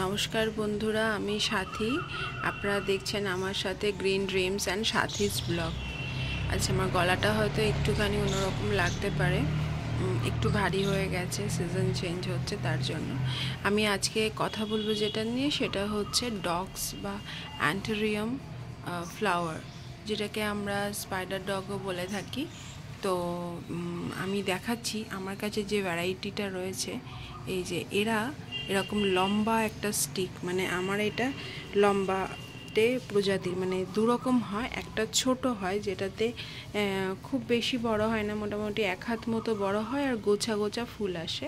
নমস্কার বন্ধুরা, আমি সাথী। আপনারা দেখছেন আমার সাথে গ্রিন ড্রিমস অ্যান্ড সাথীস ব্লগ। আচ্ছা, আমার গলাটা হয়তো একটুখানি অন্যরকম লাগতে পারে, একটু ভারী হয়ে গেছে, সিজন চেঞ্জ হচ্ছে তার জন্য। আমি আজকে কথা বলবো যেটা নিয়ে, সেটা হচ্ছে ডগস বা অ্যান্থেরিয়াম ফ্লাওয়ার, যেটাকে আমরা স্পাইডার ডগও বলে থাকি। তো আমি দেখাচ্ছি আমার কাছে যে ভ্যারাইটিটা রয়েছে। এই যে এরকম লম্বা একটা স্টিক, মানে আমার এটা লম্বাতে প্রজাতির, মানে দুরকম হয়। একটা ছোট হয় যেটাতে খুব বেশি বড় হয় না, মোটামুটি 1 হাত মতো বড় হয় আর গোছা গোছা ফুল আসে।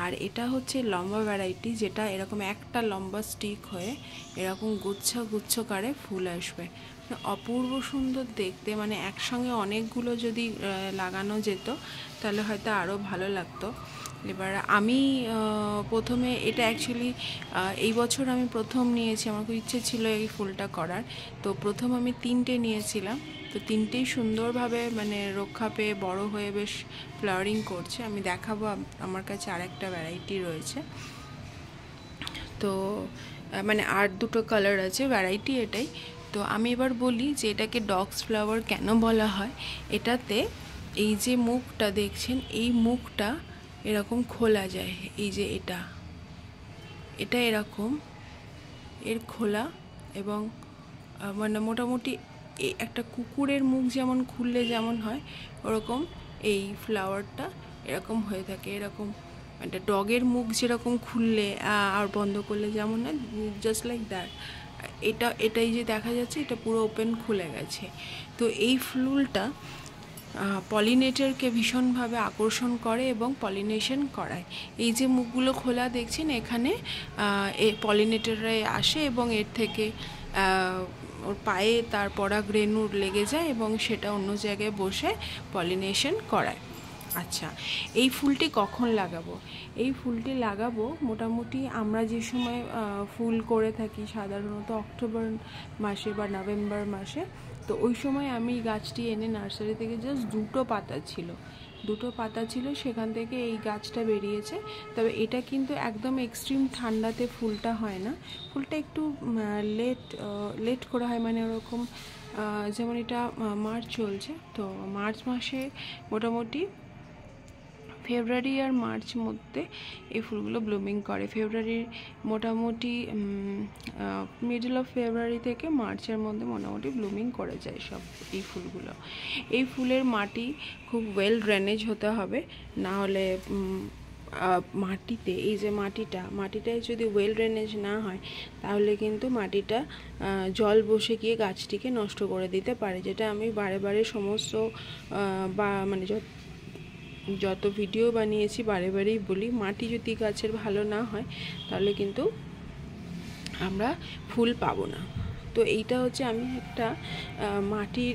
আর এটা হচ্ছে লম্বা ভ্যারাইটি, যেটা এরকম একটা লম্বা স্টিক হয়ে এরকম গুচ্ছকারে ফুল আসবে। অপূর্ব সুন্দর দেখতে, মানে একসঙ্গে অনেকগুলো যদি লাগানো যেত তাহলে হয়তো আরও ভালো লাগতো। এবার আমি প্রথমে এটা অ্যাকচুয়ালি এই বছর আমি প্রথম নিয়েছি, আমার খুব ইচ্ছে ছিল এই ফুলটা করার। তো প্রথম আমি 3টে নিয়েছিলাম, তো 3টেই সুন্দরভাবে মানে রক্ষা পেয়ে বড় হয়ে বেশ ফ্লাওয়ারিং করছে। আমি দেখাবো, আমার কাছে আরেকটা ভ্যারাইটি রয়েছে। তো মানে আর 2টো কালার আছে, ভ্যারাইটি এটাই। তো আমি এবার বলি যে এটাকে ডগস ফ্লাওয়ার কেন বলা হয়। এটাতে এই যে মুখটা দেখছেন, এই মুখটা এরকম খোলা যায়। এই যে এটা এরকম এর খোলা, এবং মানে মোটামুটি একটা কুকুরের মুখ যেমন খুললে যেমন হয়, ওরকম এই ফ্লাওয়ারটা এরকম হয়ে থাকে। এরকম একটা ডগের মুখ যেরকম খুললে আর বন্ধ করলে যেমন হয়, জাস্ট লাইক দ্যাট। এটাই যে দেখা যাচ্ছে, এটা পুরো ওপেন খুলে গেছে। তো এই ফুলটা পলিনেটরকে ভীষণভাবে আকর্ষণ করে এবং পলিনেশন করায়। এই যে মুখগুলো খোলা দেখছেন, এখানে পলিনেটররা আসে এবং এর থেকে ওর পায়ে তার পরাগরেণু লেগে যায় এবং সেটা অন্য জায়গায় বসে পলিনেশন করায়। আচ্ছা, এই ফুলটি কখন লাগাবো? এই ফুলটি লাগাবো মোটামুটি আমরা যে সময় ফুল করে থাকি, সাধারণত অক্টোবর মাসে বা নভেম্বর মাসে। তো ওই সময় আমি গাছটি এনে নার্সারি থেকে, জাস্ট দুটো পাতা ছিল, সেখান থেকে এই গাছটা বেরিয়েছে। তবে এটা কিন্তু একদম এক্সট্রিম ঠান্ডাতে ফুলটা হয় না, ফুলটা একটু লেট করে হয়, মানে ওরকম যেমন এটা মার্চ চলছে, তো মার্চ মাসে মোটামুটি ফেব্রুয়ারি আর মার্চ মধ্যে এই ফুলগুলো ব্লুমিং করে। ফেব্রুয়ারির মোটামুটি মিডল অফ ফেব্রুয়ারি থেকে মার্চের মধ্যে মোটামুটি ব্লুমিং করে যায় সব এই ফুলগুলো। এই ফুলের মাটি খুব ওয়েল ড্রেনেজ হতে হবে, না হলে মাটিতে এই যে মাটিটায় যদি ওয়েল ড্রেনেজ না হয়, তাহলে কিন্তু মাটিটা জল বসে গিয়ে গাছটিকে নষ্ট করে দিতে পারে। যেটা আমি বারে সমস্ত বা মানে যত ভিডিও বানিয়েছি বারেই বলি, মাটি যদি গাছের ভালো না হয় তাহলে কিন্তু আমরা ফুল পাবো না। তো এইটা হচ্ছে আমি একটা মাটির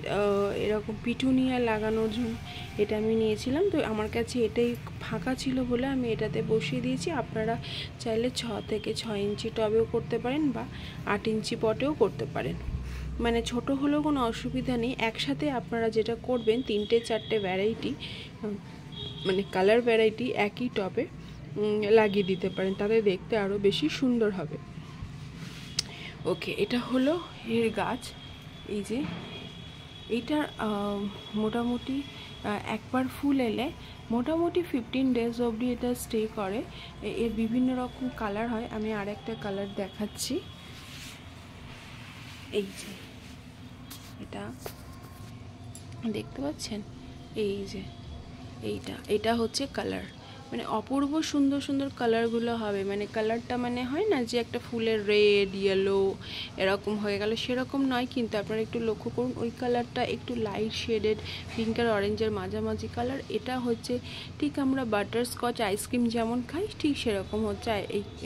এরকম পিটুনিয়া লাগানোর জন্য এটা আমি নিয়েছিলাম। তো আমার কাছে এটাই ফাঁকা ছিল বলে আমি এটাতে বসিয়ে দিয়েছি। আপনারা চাইলে 6 থেকে 6 ইঞ্চি টবেও করতে পারেন বা 8 ইঞ্চি পটেও করতে পারেন, মানে ছোট হলেও কোনো অসুবিধা নেই। একসাথে আপনারা যেটা করবেন, 3-4টে ভ্যারাইটি, মানে কালার ভ্যারাইটি একই টবে লাগিয়ে দিতে পারেন, তাতে দেখতে আরও বেশি সুন্দর হবে। ওকে, এটা হলো এর গাছ। এই যে এইটার মোটামুটি একবার ফুল এলে মোটামুটি 15 ডেজ অবধি এটা স্টে করে। এর বিভিন্ন রকম কালার হয়, আমি আরেকটা কালার দেখাচ্ছি। এই যে এটা দেখতে পাচ্ছেন, এই যে এটা হচ্ছে কালার, মানে অপূর্ব সুন্দর কালারগুলো হবে। মানে কালারটা মানে হয় না যে একটা ফুলের রেড ইয়েলো এরকম হয়ে গেল, সেরকম নয়। কিন্তু আপনারা একটু লক্ষ্য করুন, ওই কালারটা একটু লাইট শেডেড, পিঙ্ক আর অরেঞ্জের মাঝামাঝি কালার। এটা হচ্ছে ঠিক আমরা বাটারস্কচ আইসক্রিম যেমন খাই, ঠিক সেরকম হচ্ছে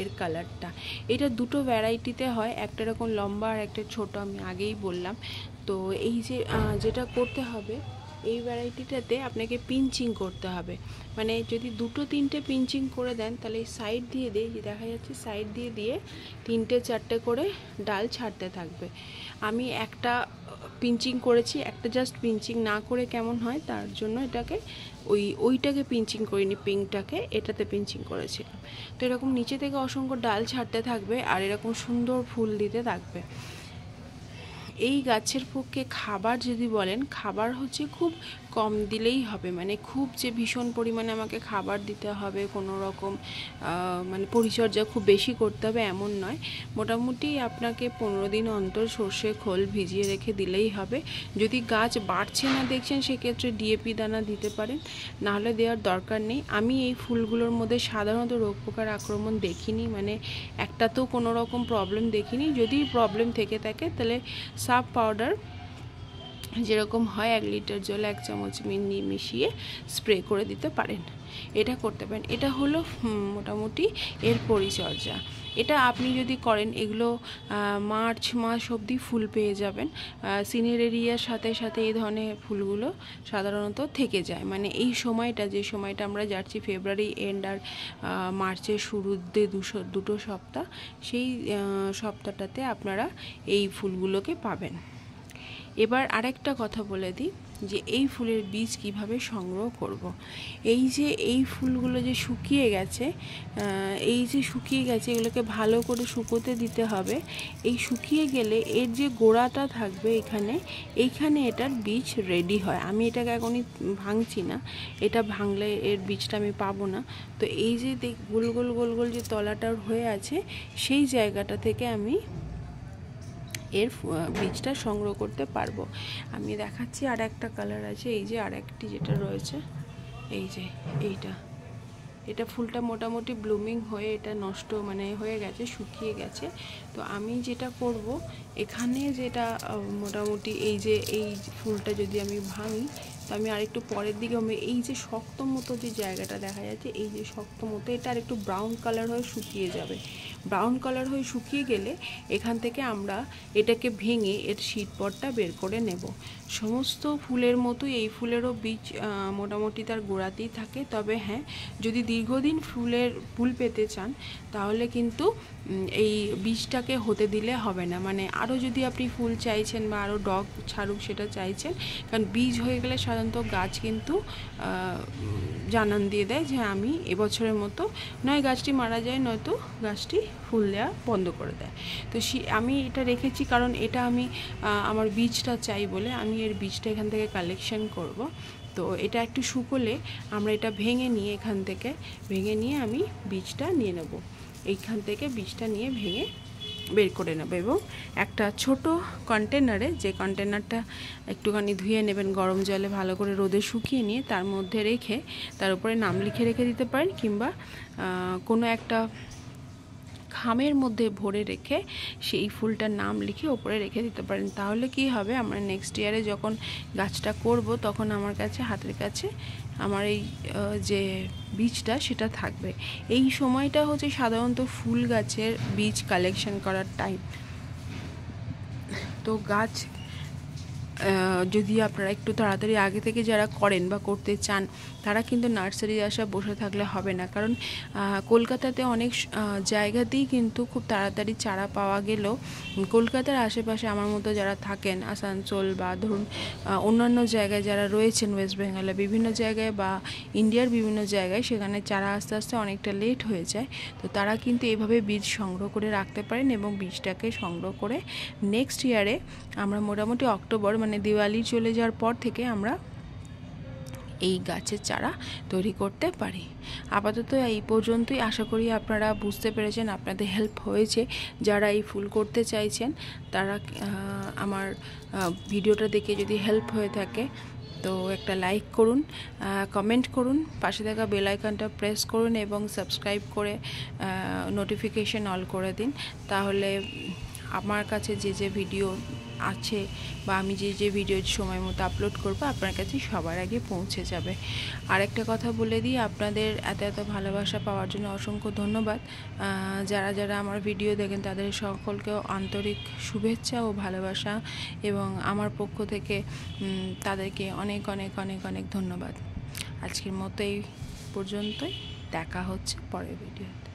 এর কালারটা। এটা 2টো ভ্যারাইটিতে হয়, একটা এরকম লম্বা আর একটা ছোট, আমি আগেই বললাম। তো এই যে যেটা করতে হবে, এই ভ্যারাইটিটাতে আপনাকে পিঞ্চিং করতে হবে, মানে যদি 2-3টে পিঞ্চিং করে দেন তাহলে সাইড দিয়ে দেখা যাচ্ছে সাইড দিয়ে 3-4টে করে ডাল ছাড়তে থাকবে। আমি একটা পিঞ্চিং করেছি, একটা জাস্ট পিঞ্চিং না করে কেমন হয় তার জন্য এটাকে ওইটাকে পিঞ্চিং করিনি, পিঙ্কটাকে এটাতে পিঞ্চিং করেছিলাম। তো এরকম নিচে থেকে অসংখ্য ডাল ছাড়তে থাকবে আর এরকম সুন্দর ফুল দিতে থাকবে। এই গাছের পক্ষে খাবার যদি বলেন, খাবার হচ্ছে খুব কম দিলেই হবে, মানে খুব যে ভীষণ পরিমাণে আমাকে খাবার দিতে হবে, কোনো রকম মানে পরিচর্যা খুব বেশি করতে হবে এমন নয়। মোটামুটি আপনাকে 15 দিন অন্তর সর্ষে খোল ভিজিয়ে রেখে দিলেই হবে। যদি গাছ বাড়ছে না দেখছেন সেক্ষেত্রে ডিএপি দানা দিতে পারেন, নাহলে দেওয়ার দরকার নেই। আমি এই ফুলগুলোর মধ্যে সাধারণত রোগ পোকার আক্রমণ দেখিনি, মানে একটা তো কোনো রকম প্রবলেম দেখিনি। যদি প্রবলেম থেকে থাকে তাহলে সাব পাউডার যেরকম হয় 1 লিটার জলে 1 চামচ মিশিয়ে স্প্রে করে দিতে পারেন, এটা করতে পারেন। এটা হলো মোটামুটি এর পরিচর্যা। এটা আপনি যদি করেন এগুলো মার্চ মাস অবধি ফুল পেয়ে যাবেন। সিনেরেরিয়ার সাথে সাথে এই ধরনের ফুলগুলো সাধারণত থেকে যায়, মানে এই সময়টা যে সময়টা আমরা যাচ্ছি ফেব্রুয়ারি এন্ড আর মার্চের শুরুতে দুটো সপ্তাহ, সেই সপ্তাহটাতে আপনারা এই ফুলগুলোকে পাবেন। এবার আরেকটা কথা বলে দিই যে এই ফুলের বীজ কিভাবে সংগ্রহ করব। এই ফুলগুলো যে শুকিয়ে গেছে, এগুলোকে ভালো করে শুকোতে দিতে হবে। এই শুকিয়ে গেলে এর যে গোড়াটা থাকবে এইখানে এটার বীজ রেডি হয়। আমি এটাকে এখনই ভাঙছি না, এটা ভাঙলে এর বীজটা আমি পাবো না। তো এই যে গোল গোল গোল গোল যে তলাটার হয়ে আছে সেই জায়গাটা থেকে আমি এর বীজটা সংগ্রহ করতে পারবো। আমি দেখাচ্ছি আর একটা কালার আছে, এই যে আর একটি যেটা রয়েছে, এই যে এটা ফুলটা মোটামুটি ব্লুমিং হয়ে এটা নষ্ট মানে হয়ে গেছে, শুকিয়ে গেছে। তো আমি যেটা করব এখানে যেটা মোটামুটি এই ফুলটা যদি আমি ভাঙি, তো আমি আরেকটু পরের দিকে আমি এই যে শক্ত মতো যে জায়গাটা দেখা যাচ্ছে, এই যে শক্ত মতো এটা আর একটু ব্রাউন কালার হয়ে শুকিয়ে যাবে। ব্রাউন কালার হয়ে শুকিয়ে গেলে এখান থেকে আমরা এটাকে ভেঙে এর শীটপটটা বের করে নেব। সমস্ত ফুলের মতো এই ফুলেরও বীজ মোটামুটি তার গোড়াতেই থাকে, তবে হ্যাঁ, যদি দীর্ঘদিন ফুল পেতে চান তাহলে কিন্তু এই বীজটাকে হতে দিলে হবে না। মানে আরও যদি আপনি ফুল চাইছেন বা আরও ডগ ছাড়ুক সেটা চাইছেন, কারণ বীজ হয়ে গেলে সাধারণত গাছ কিন্তু জানান দিয়ে দেয় যে আমি এবছরের মতো নয় গাছটি মারা যায়, নয়তো গাছটি ফুল দেওয়া বন্ধ করে দেয়। তো আমি এটা রেখেছি কারণ এটা আমি আমার বীজটা চাই বলে আমি এর বীজটা এখান থেকে কালেকশন করব। তো এটা একটু শুকোলে আমরা এটা ভেঙে নিয়ে আমি বীজটা নিয়ে নেব, এইখান থেকে বীজটা নিয়ে ভেঙে বের করে নেব। এবং একটা ছোট কন্টেনারে, যে কন্টেনারটা একটুখানি ধুয়ে নেবেন গরম জলে ভালো করে রোদে শুকিয়ে নিয়ে, তার মধ্যে রেখে তার উপরে নাম লিখে রেখে দিতে পারেন, কিংবা কোনো একটা খামের মধ্যে ভরে রেখে সেই ফুলটার নাম লিখে ওপরে রেখে দিতে পারেন। তাহলে কি হবে, আমরা নেক্সট ইয়ারে যখন গাছটা করব তখন আমার কাছে হাতের কাছে আমার এই যে বীজটা সেটা থাকবে। এই সময়টা হচ্ছে সাধারণত ফুল গাছের বীজ কালেকশন করার টাইম। তো গাছ যদি আপনারা একটু তাড়াতাড়ি আগে থেকে যারা করেন বা করতে চান তারা কিন্তু নার্সারি আসা বসে থাকলে হবে না, কারণ কলকাতাতে অনেক জায়গাতেই কিন্তু খুব তাড়াতাড়ি চারা পাওয়া গেলেও কলকাতার আশেপাশে আমার মতো যারা থাকেন আসানসোল বা ধরুন অন্যান্য জায়গায় যারা রয়েছেন ওয়েস্ট বেঙ্গলে বিভিন্ন জায়গায় বা ইন্ডিয়ার বিভিন্ন জায়গায়, সেখানে চারা আস্তে আস্তে অনেকটা লেট হয়ে যায়। তো তারা কিন্তু এইভাবে বীজ সংগ্রহ করে রাখতে পারেন এবং বীজটাকে সংগ্রহ করে নেক্সট ইয়ারে আমরা মোটামুটি অক্টোবর মানে দিওয়ালি চলে যাওয়ার পর থেকে আমরা এই গাছের চারা তৈরি করতে পারি। আপাতত এই পর্যন্তই, আশা করি আপনারা বুঝতে পেরেছেন, আপনাদের হেল্প হয়েছে। যারা এই ফুল করতে চাইছেন তারা আমার ভিডিওটা দেখে যদি হেল্প হয়ে থাকে তো একটা লাইক করুন, কমেন্ট করুন, পাশে থাকা বেল আইকনটা প্রেস করুন এবং সাবস্ক্রাইব করে নোটিফিকেশন অল করে দিন। তাহলে আমার কাছে যে ভিডিও আছে বা আমি যে ভিডিও সময় মতো আপলোড করব আপনার কাছে সবার আগে পৌঁছে যাবে। আর একটা কথা বলে দিই, আপনাদের এত ভালোবাসা পাওয়ার জন্য অসংখ্য ধন্যবাদ। যারা আমার ভিডিও দেখেন তাদের সকলকেও আন্তরিক শুভেচ্ছা ও ভালোবাসা, এবং আমার পক্ষ থেকে তাদেরকে অনেক অনেক অনেক অনেক ধন্যবাদ। আজকের মতো এই পর্যন্তই, দেখা হচ্ছে পরের ভিডিওতে।